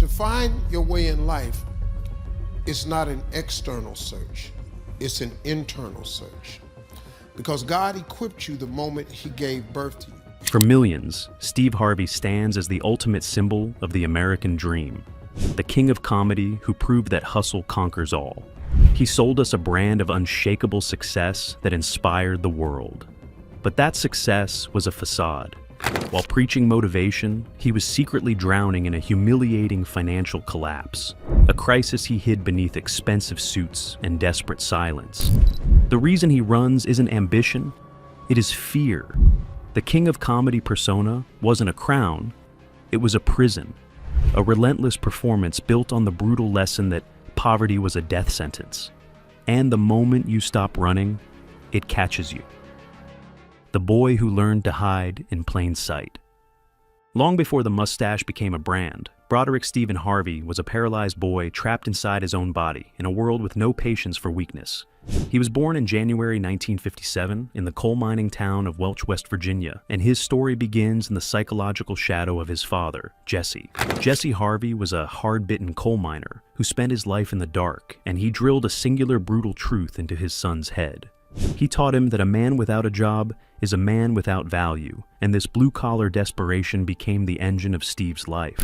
To find your way in life is not an external search, it's an internal search. Because God equipped you the moment He gave birth to you. For millions, Steve Harvey stands as the ultimate symbol of the American dream, the king of comedy who proved that hustle conquers all. He sold us a brand of unshakable success that inspired the world. But that success was a facade. While preaching motivation, he was secretly drowning in a humiliating financial collapse, a crisis he hid beneath expensive suits and desperate silence. The reason he runs isn't ambition, it is fear. The king of comedy persona wasn't a crown, it was a prison, a relentless performance built on the brutal lesson that poverty was a death sentence. And the moment you stop running, it catches you. The boy who learned to hide in plain sight. Long before the mustache became a brand, Broderick Stephen Harvey was a paralyzed boy trapped inside his own body in a world with no patience for weakness. He was born in January 1957 in the coal mining town of Welch, West Virginia, and his story begins in the psychological shadow of his father, Jesse. Jesse Harvey was a hard-bitten coal miner who spent his life in the dark, and he drilled a singular brutal truth into his son's head. He taught him that a man without a job is a man without value, and this blue-collar desperation became the engine of Steve's life.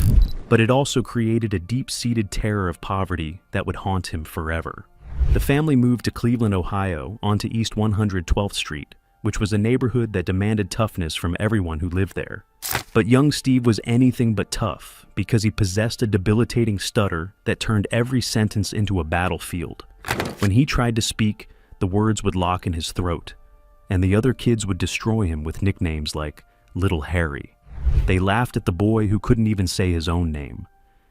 But it also created a deep-seated terror of poverty that would haunt him forever. The family moved to Cleveland, Ohio, onto East 112th Street, which was a neighborhood that demanded toughness from everyone who lived there. But young Steve was anything but tough because he possessed a debilitating stutter that turned every sentence into a battlefield. When he tried to speak, the words would lock in his throat, and the other kids would destroy him with nicknames like Little Harry. They laughed at the boy who couldn't even say his own name.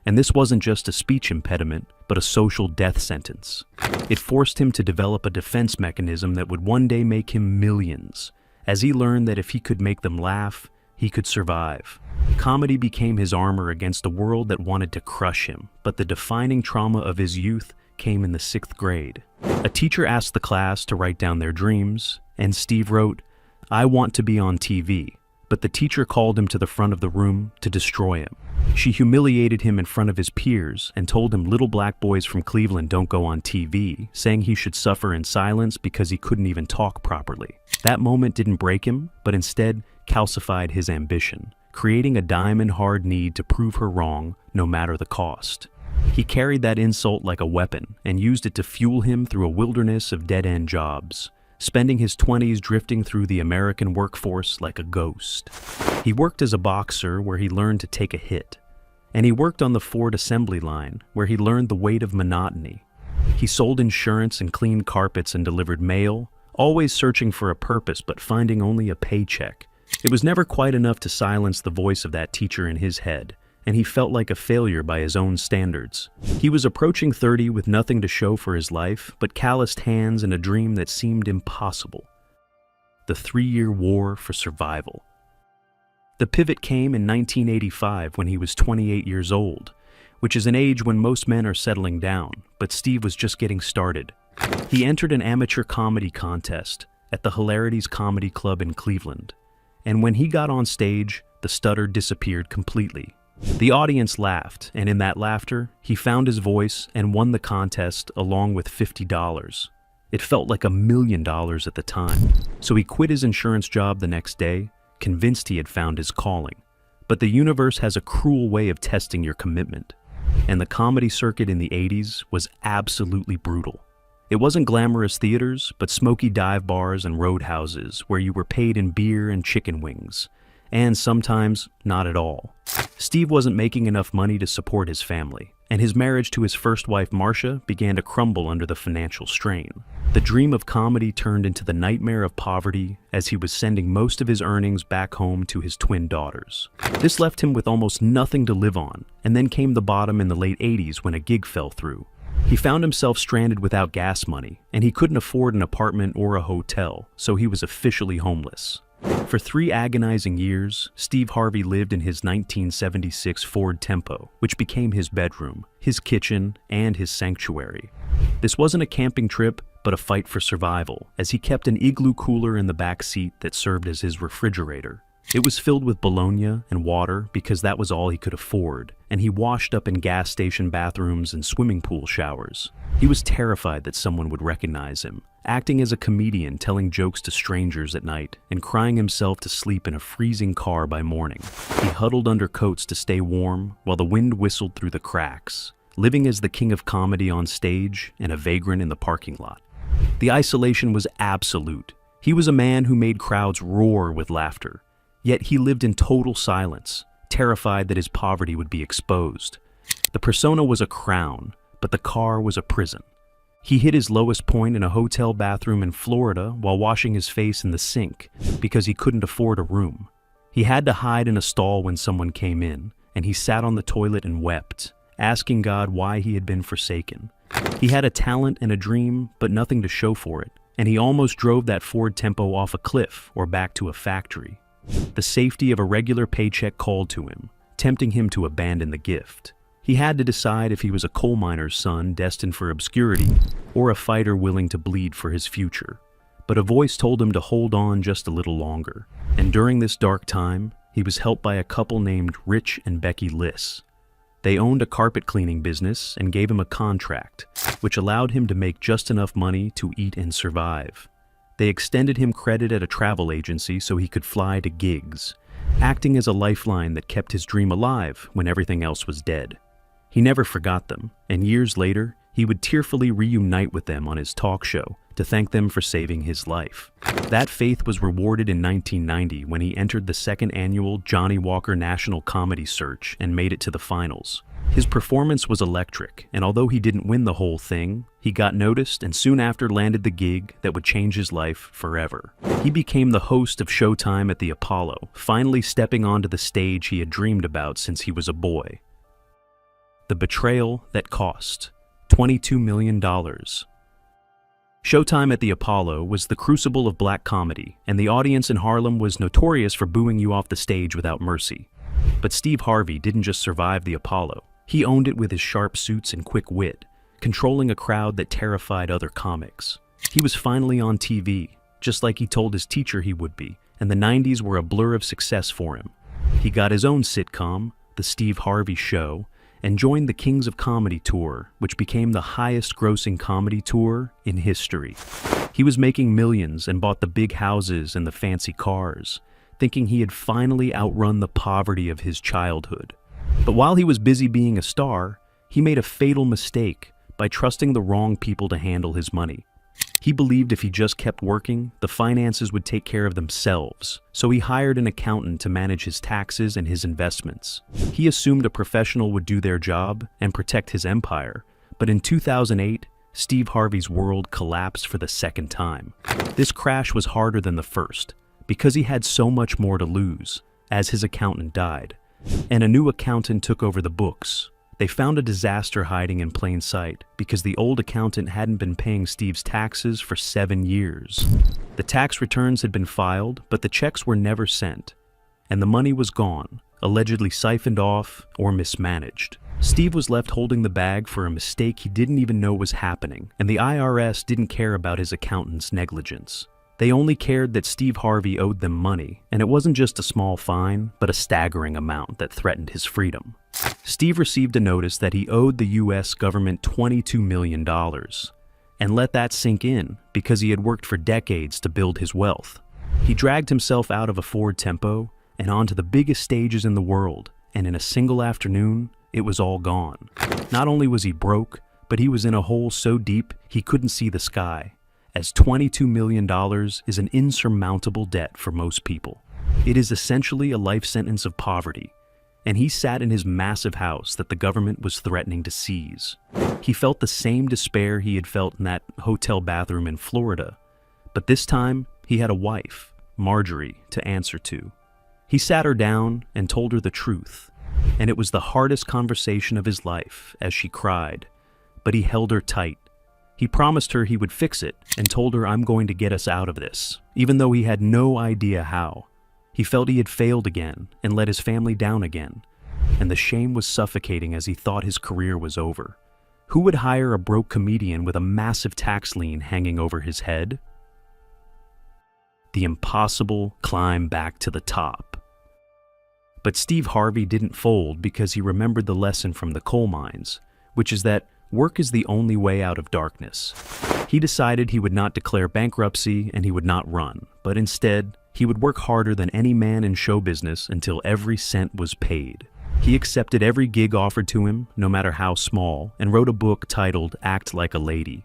And this wasn't just a speech impediment, but a social death sentence. It forced him to develop a defense mechanism that would one day make him millions, as he learned that if he could make them laugh, he could survive. Comedy became his armor against a world that wanted to crush him, but the defining trauma of his youth came in the 6th grade. A teacher asked the class to write down their dreams, and Steve wrote, "I want to be on TV." But the teacher called him to the front of the room to destroy him. She humiliated him in front of his peers and told him little black boys from Cleveland don't go on TV, saying he should suffer in silence because he couldn't even talk properly. That moment didn't break him, but instead calcified his ambition, creating a diamond-hard need to prove her wrong no matter the cost. He carried that insult like a weapon and used it to fuel him through a wilderness of dead-end jobs, spending his 20s drifting through the American workforce like a ghost. He worked as a boxer where he learned to take a hit, and he worked on the Ford assembly line where he learned the weight of monotony. He sold insurance and cleaned carpets and delivered mail, always searching for a purpose but finding only a paycheck. It was never quite enough to silence the voice of that teacher in his head, and he felt like a failure by his own standards. He was approaching 30 with nothing to show for his life, but calloused hands and a dream that seemed impossible. The 3-year war for survival. The pivot came in 1985 when he was 28 years old, which is an age when most men are settling down, but Steve was just getting started. He entered an amateur comedy contest at the Hilarities Comedy Club in Cleveland, and when he got on stage, the stutter disappeared completely. The audience laughed, and in that laughter, he found his voice and won the contest along with $50. It felt like $1 million at the time, so he quit his insurance job the next day, convinced he had found his calling. But the universe has a cruel way of testing your commitment, and the comedy circuit in the 80s was absolutely brutal. It wasn't glamorous theaters, but smoky dive bars and roadhouses where you were paid in beer and chicken wings, and sometimes not at all. Steve wasn't making enough money to support his family, and his marriage to his first wife, Marcia, began to crumble under the financial strain. The dream of comedy turned into the nightmare of poverty as he was sending most of his earnings back home to his twin daughters. This left him with almost nothing to live on, and then came the bottom in the late 80s when a gig fell through. He found himself stranded without gas money, and he couldn't afford an apartment or a hotel, so he was officially homeless. For 3 agonizing years, Steve Harvey lived in his 1976 Ford Tempo, which became his bedroom, his kitchen, and his sanctuary. This wasn't a camping trip, but a fight for survival, as he kept an igloo cooler in the back seat that served as his refrigerator. It was filled with bologna and water because that was all he could afford, and he washed up in gas station bathrooms and swimming pool showers. He was terrified that someone would recognize him, acting as a comedian, telling jokes to strangers at night and crying himself to sleep in a freezing car by morning. He huddled under coats to stay warm while the wind whistled through the cracks, living as the king of comedy on stage and a vagrant in the parking lot. The isolation was absolute. He was a man who made crowds roar with laughter. Yet he lived in total silence, terrified that his poverty would be exposed. The persona was a crown, but the car was a prison. He hit his lowest point in a hotel bathroom in Florida while washing his face in the sink because he couldn't afford a room. He had to hide in a stall when someone came in, and he sat on the toilet and wept, asking God why he had been forsaken. He had a talent and a dream, but nothing to show for it, and he almost drove that Ford Tempo off a cliff or back to a factory. The safety of a regular paycheck called to him, tempting him to abandon the gift. He had to decide if he was a coal miner's son destined for obscurity or a fighter willing to bleed for his future. But a voice told him to hold on just a little longer. And during this dark time, he was helped by a couple named Rich and Becky Liss. They owned a carpet cleaning business and gave him a contract, which allowed him to make just enough money to eat and survive. They extended him credit at a travel agency so he could fly to gigs, acting as a lifeline that kept his dream alive when everything else was dead. He never forgot them, and years later, he would tearfully reunite with them on his talk show to thank them for saving his life. That faith was rewarded in 1990 when he entered the second annual Johnny Walker National Comedy Search and made it to the finals. His performance was electric, and although he didn't win the whole thing, he got noticed and soon after landed the gig that would change his life forever. He became the host of Showtime at the Apollo, finally stepping onto the stage he had dreamed about since he was a boy. The Betrayal That Cost $22 million. Showtime at the Apollo was the crucible of black comedy, and the audience in Harlem was notorious for booing you off the stage without mercy. But Steve Harvey didn't just survive the Apollo. He owned it with his sharp suits and quick wit, controlling a crowd that terrified other comics. He was finally on TV, just like he told his teacher he would be, and the 90s were a blur of success for him. He got his own sitcom, The Steve Harvey Show, and joined the Kings of Comedy Tour, which became the highest-grossing comedy tour in history. He was making millions and bought the big houses and the fancy cars, thinking he had finally outrun the poverty of his childhood. But while he was busy being a star, he made a fatal mistake by trusting the wrong people to handle his money. He believed if he just kept working, the finances would take care of themselves, so he hired an accountant to manage his taxes and his investments. He assumed a professional would do their job and protect his empire, but in 2008, Steve Harvey's world collapsed for the second time. This crash was harder than the first, because he had so much more to lose, as his accountant died, and a new accountant took over the books. They found a disaster hiding in plain sight because the old accountant hadn't been paying Steve's taxes for 7 years. The tax returns had been filed, but the checks were never sent, and the money was gone, allegedly siphoned off or mismanaged. Steve was left holding the bag for a mistake he didn't even know was happening, and the IRS didn't care about his accountant's negligence. They only cared that Steve Harvey owed them money, and it wasn't just a small fine, but a staggering amount that threatened his freedom. Steve received a notice that he owed the U.S. government $22 million, and let that sink in because he had worked for decades to build his wealth. He dragged himself out of a Ford Tempo and onto the biggest stages in the world, and in a single afternoon, it was all gone. Not only was he broke, but he was in a hole so deep he couldn't see the sky, as $22 million is an insurmountable debt for most people. It is essentially a life sentence of poverty, and he sat in his massive house that the government was threatening to seize. He felt the same despair he had felt in that hotel bathroom in Florida, but this time he had a wife, Marjorie, to answer to. He sat her down and told her the truth, and it was the hardest conversation of his life as she cried, but he held her tight. He promised her he would fix it and told her, "I'm going to get us out of this," even though he had no idea how. He felt he had failed again and let his family down again, and the shame was suffocating as he thought his career was over. Who would hire a broke comedian with a massive tax lien hanging over his head? The impossible climb back to the top. But Steve Harvey didn't fold because he remembered the lesson from the coal mines, which is that work is the only way out of darkness. He decided he would not declare bankruptcy and he would not run, but instead, he would work harder than any man in show business until every cent was paid. He accepted every gig offered to him, no matter how small, and wrote a book titled Act Like a Lady,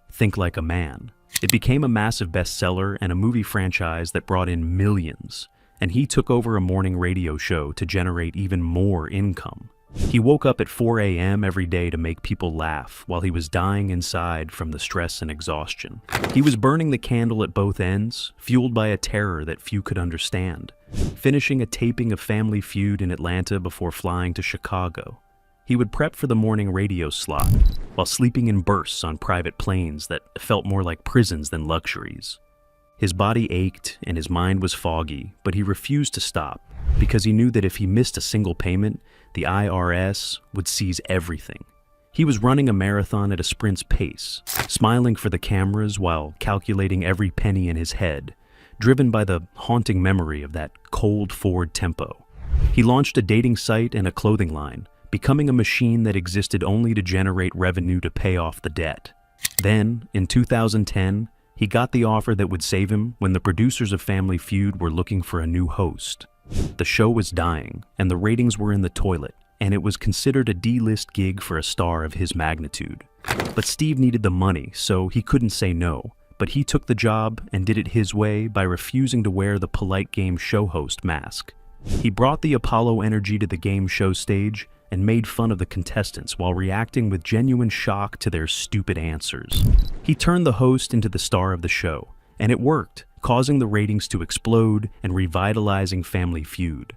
Think Like a Man. It became a massive bestseller and a movie franchise that brought in millions, and he took over a morning radio show to generate even more income. He woke up at 4 a.m. every day to make people laugh while he was dying inside from the stress and exhaustion. He was burning the candle at both ends, fueled by a terror that few could understand, finishing a taping of Family Feud in Atlanta before flying to Chicago. He would prep for the morning radio slot while sleeping in bursts on private planes that felt more like prisons than luxuries. His body ached and his mind was foggy, but he refused to stop because he knew that if he missed a single payment, the IRS would seize everything. He was running a marathon at a sprint's pace, smiling for the cameras while calculating every penny in his head, driven by the haunting memory of that cold Ford tempo. He launched a dating site and a clothing line, becoming a machine that existed only to generate revenue to pay off the debt. Then, in 2010, he got the offer that would save him when the producers of Family Feud were looking for a new host. The show was dying, and the ratings were in the toilet, and it was considered a D-list gig for a star of his magnitude. But Steve needed the money, so he couldn't say no, but he took the job and did it his way by refusing to wear the polite game show host mask. He brought the Apollo energy to the game show stage and made fun of the contestants while reacting with genuine shock to their stupid answers. He turned the host into the star of the show, and it worked, causing the ratings to explode and revitalizing Family Feud.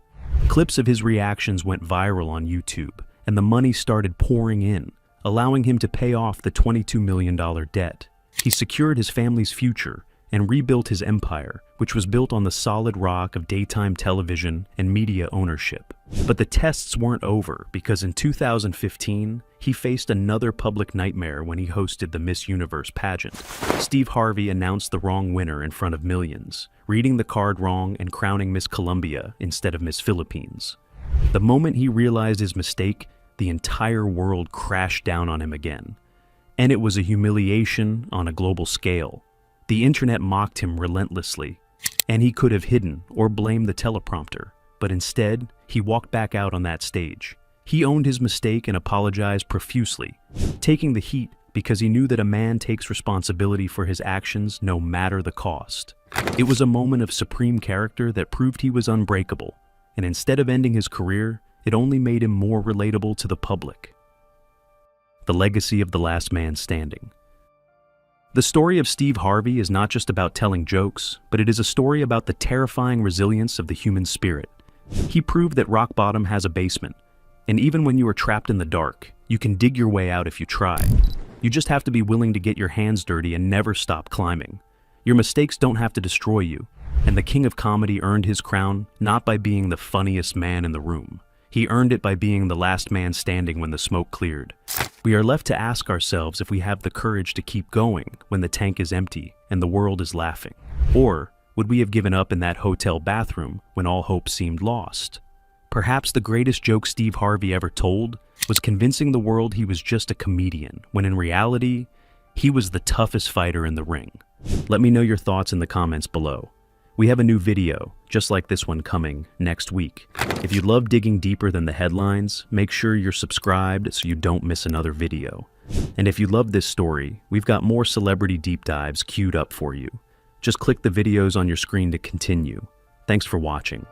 Clips of his reactions went viral on YouTube, and the money started pouring in, allowing him to pay off the $22 million debt. He secured his family's future and rebuilt his empire, which was built on the solid rock of daytime television and media ownership. But the tests weren't over because in 2015, he faced another public nightmare when he hosted the Miss Universe pageant. Steve Harvey announced the wrong winner in front of millions, reading the card wrong and crowning Miss Colombia instead of Miss Philippines. The moment he realized his mistake, the entire world crashed down on him again. And it was a humiliation on a global scale. The internet mocked him relentlessly, and he could have hidden or blamed the teleprompter, but instead, he walked back out on that stage. He owned his mistake and apologized profusely, taking the heat because he knew that a man takes responsibility for his actions no matter the cost. It was a moment of supreme character that proved he was unbreakable, and instead of ending his career, it only made him more relatable to the public. The legacy of the last man standing. The story of Steve Harvey is not just about telling jokes, but it is a story about the terrifying resilience of the human spirit. He proved that rock bottom has a basement, and even when you are trapped in the dark, you can dig your way out if you try. You just have to be willing to get your hands dirty and never stop climbing. Your mistakes don't have to destroy you, and the king of comedy earned his crown not by being the funniest man in the room. He earned it by being the last man standing when the smoke cleared. We are left to ask ourselves if we have the courage to keep going when the tank is empty and the world is laughing. Or would we have given up in that hotel bathroom when all hope seemed lost? Perhaps the greatest joke Steve Harvey ever told was convincing the world he was just a comedian, when in reality, he was the toughest fighter in the ring. Let me know your thoughts in the comments below. We have a new video, just like this one, coming next week. If you love digging deeper than the headlines, make sure you're subscribed so you don't miss another video. And if you love this story, we've got more celebrity deep dives queued up for you. Just click the videos on your screen to continue. Thanks for watching.